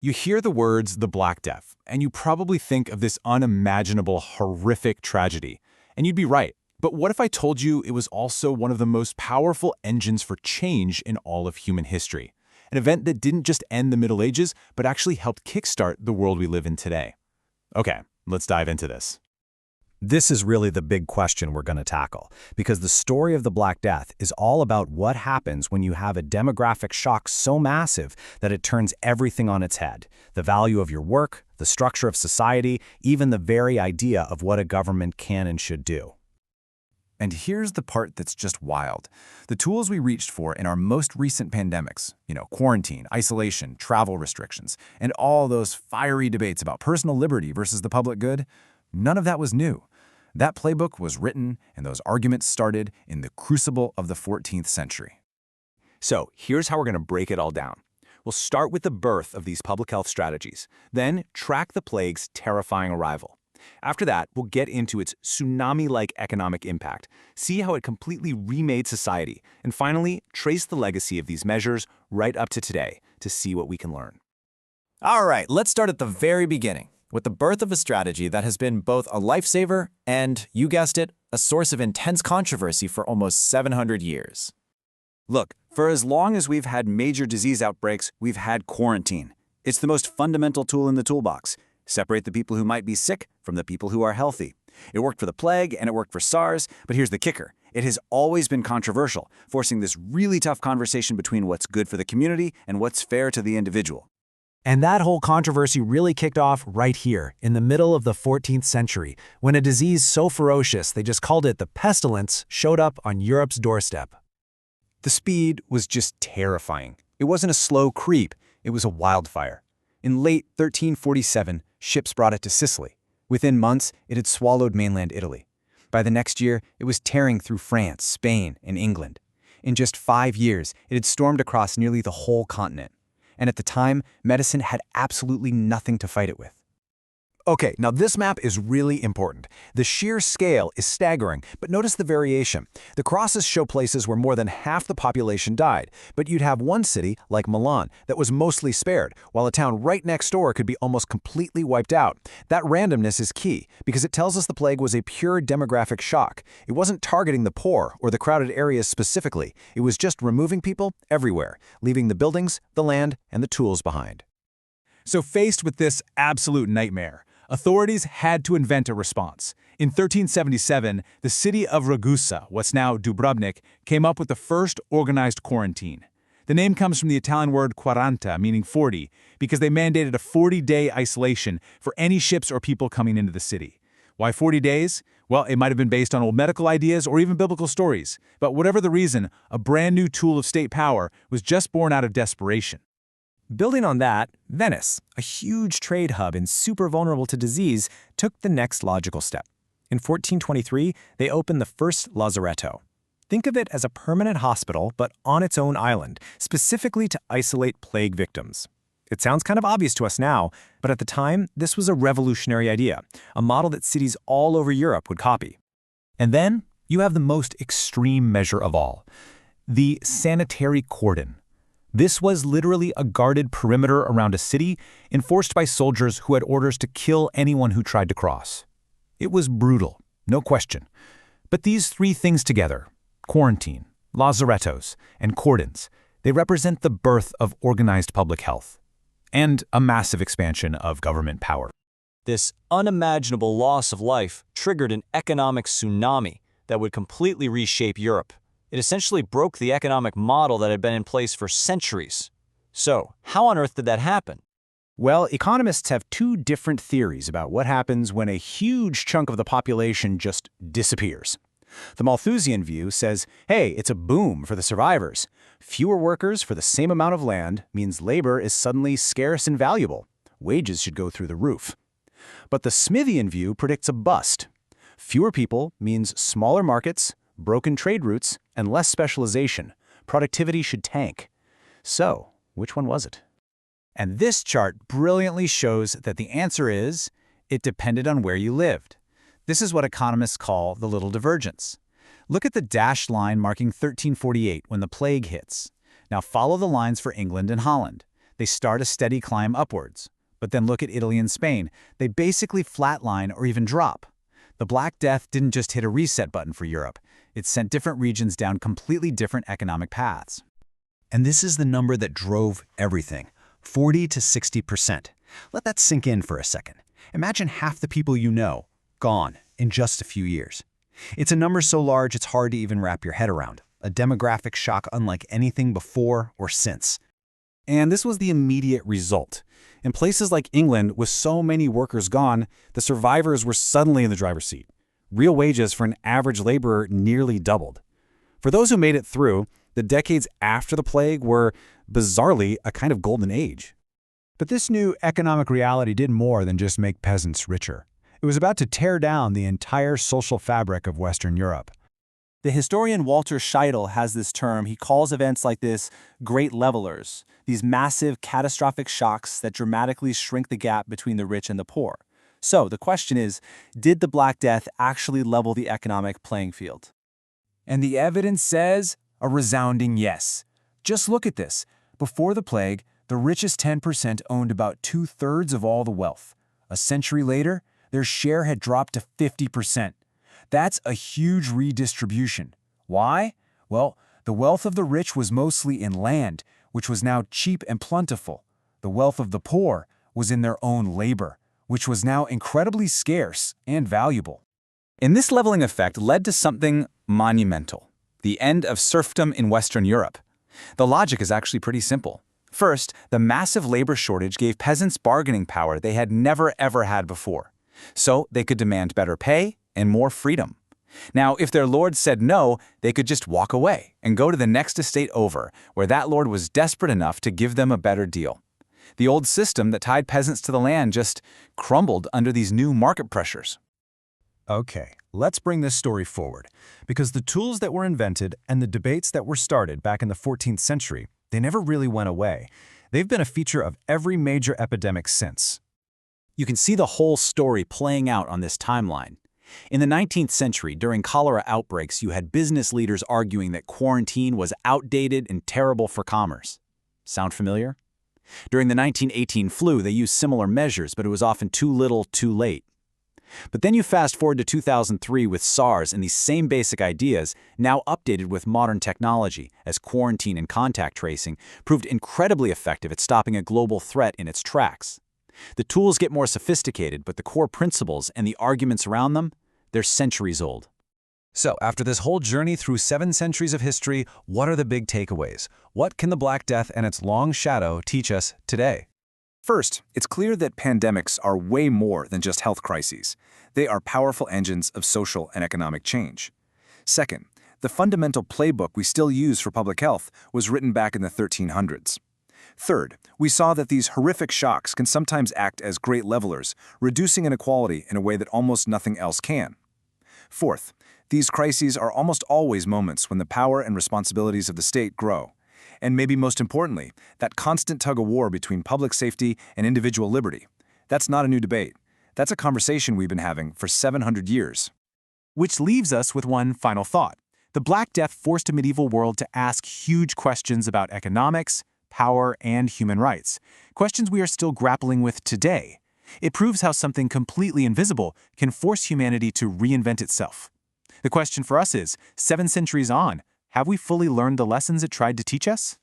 You hear the words the Black Death, and you probably think of this unimaginable, horrific tragedy. And you'd be right. But what if I told you it was also one of the most powerful engines for change in all of human history? An event that didn't just end the Middle Ages, but actually helped kickstart the world we live in today. Okay, let's dive into this. This is really the big question we're going to tackle, because the story of the Black Death is all about what happens when you have a demographic shock so massive that it turns everything on its head. The value of your work, the structure of society, even the very idea of what a government can and should do. And here's the part that's just wild. The tools we reached for in our most recent pandemics, quarantine, isolation, travel restrictions, and all those fiery debates about personal liberty versus the public good, none of that was new. That playbook was written and those arguments started in the crucible of the 14th century. So here's how we're going to break it all down. We'll start with the birth of these public health strategies, then track the plague's terrifying arrival. After that, we'll get into its tsunami-like economic impact, see how it completely remade society, and finally, trace the legacy of these measures right up to today to see what we can learn. All right, let's start at the very beginning, with the birth of a strategy that has been both a lifesaver and, you guessed it, a source of intense controversy for almost 700 years. Look, for as long as we've had major disease outbreaks, we've had quarantine. It's the most fundamental tool in the toolbox. Separate the people who might be sick from the people who are healthy. It worked for the plague and it worked for SARS, but here's the kicker. It has always been controversial, forcing this really tough conversation between what's good for the community and what's fair to the individual. And that whole controversy really kicked off right here, in the middle of the 14th century, when a disease so ferocious they just called it the pestilence showed up on Europe's doorstep. The speed was just terrifying. It wasn't a slow creep, it was a wildfire. In late 1347, ships brought it to Sicily. Within months, it had swallowed mainland Italy. By the next year, it was tearing through France, Spain, and England. In just 5 years, it had stormed across nearly the whole continent. And at the time, medicine had absolutely nothing to fight it with. Okay, now this map is really important. The sheer scale is staggering, but notice the variation. The crosses show places where more than half the population died, but you'd have one city, like Milan, that was mostly spared, while a town right next door could be almost completely wiped out. That randomness is key, because it tells us the plague was a pure demographic shock. It wasn't targeting the poor or the crowded areas specifically. It was just removing people everywhere, leaving the buildings, the land, and the tools behind. So faced with this absolute nightmare, authorities had to invent a response. In 1377, the city of Ragusa, what's now Dubrovnik, came up with the first organized quarantine. The name comes from the Italian word quaranta, meaning 40, because they mandated a 40-day isolation for any ships or people coming into the city. Why 40 days? Well, it might have been based on old medical ideas or even biblical stories. But whatever the reason, a brand new tool of state power was just born out of desperation. Building on that, Venice, a huge trade hub and super vulnerable to disease, took the next logical step. In 1423, they opened the first lazaretto. Think of it as a permanent hospital, but on its own island, specifically to isolate plague victims. It sounds kind of obvious to us now, but at the time, this was a revolutionary idea, a model that cities all over Europe would copy. And then you have the most extreme measure of all, the sanitary cordon. This was literally a guarded perimeter around a city, enforced by soldiers who had orders to kill anyone who tried to cross. It was brutal, no question. But these three things together, quarantine, lazarettos, and cordons, they represent the birth of organized public health and a massive expansion of government power. This unimaginable loss of life triggered an economic tsunami that would completely reshape Europe. It essentially broke the economic model that had been in place for centuries. So, how on earth did that happen? Well, economists have two different theories about what happens when a huge chunk of the population just disappears. The Malthusian view says, hey, it's a boom for the survivors. Fewer workers for the same amount of land means labor is suddenly scarce and valuable. Wages should go through the roof. But the Smithian view predicts a bust. Fewer people means smaller markets, broken trade routes, and less specialization. Productivity should tank. So, which one was it? And this chart brilliantly shows that the answer is, it depended on where you lived. This is what economists call the little divergence. Look at the dashed line marking 1348 when the plague hits. Now follow the lines for England and Holland. They start a steady climb upwards. But then look at Italy and Spain. They basically flatline or even drop. The Black Death didn't just hit a reset button for Europe. It sent different regions down completely different economic paths. And this is the number that drove everything, 40 to 60%. Let that sink in for a second. Imagine half the people you know, gone in just a few years. It's a number so large it's hard to even wrap your head around, a demographic shock unlike anything before or since. And this was the immediate result. In places like England, with so many workers gone, the survivors were suddenly in the driver's seat. Real wages for an average laborer nearly doubled. For those who made it through, the decades after the plague were, bizarrely, a kind of golden age. But this new economic reality did more than just make peasants richer. It was about to tear down the entire social fabric of Western Europe. The historian Walter Scheidel has this term. He calls events like this great levelers, these massive catastrophic shocks that dramatically shrink the gap between the rich and the poor. So the question is, did the Black Death actually level the economic playing field? And the evidence says a resounding yes. Just look at this. Before the plague, the richest 10% owned about 2/3 of all the wealth. A century later, their share had dropped to 50%. That's a huge redistribution. Why? Well, the wealth of the rich was mostly in land, which was now cheap and plentiful. The wealth of the poor was in their own labor, which was now incredibly scarce and valuable. And this leveling effect led to something monumental: the end of serfdom in Western Europe. The logic is actually pretty simple. First, the massive labor shortage gave peasants bargaining power they had never ever had before. So they could demand better pay and more freedom. Now, if their lord said no, they could just walk away and go to the next estate over, where that lord was desperate enough to give them a better deal. The old system that tied peasants to the land just crumbled under these new market pressures. Okay, let's bring this story forward, because the tools that were invented and the debates that were started back in the 14th century, they never really went away. They've been a feature of every major epidemic since. You can see the whole story playing out on this timeline. In the 19th century, during cholera outbreaks, you had business leaders arguing that quarantine was outdated and terrible for commerce. Sound familiar? During the 1918 flu, they used similar measures, but it was often too little, too late. But then you fast forward to 2003 with SARS, and these same basic ideas, now updated with modern technology, as quarantine and contact tracing, proved incredibly effective at stopping a global threat in its tracks. The tools get more sophisticated, but the core principles and the arguments around them, they're centuries old. So, after this whole journey through 7 centuries of history, what are the big takeaways? What can the Black Death and its long shadow teach us today? First, it's clear that pandemics are way more than just health crises. They are powerful engines of social and economic change. Second, the fundamental playbook we still use for public health was written back in the 1300s. Third, we saw that these horrific shocks can sometimes act as great levelers, reducing inequality in a way that almost nothing else can. Fourth, these crises are almost always moments when the power and responsibilities of the state grow. And maybe most importantly, that constant tug-of-war between public safety and individual liberty. That's not a new debate. That's a conversation we've been having for 700 years. Which leaves us with one final thought. The Black Death forced a medieval world to ask huge questions about economics, power, and human rights. Questions we are still grappling with today. It proves how something completely invisible can force humanity to reinvent itself. The question for us is, 7 centuries on, have we fully learned the lessons it tried to teach us?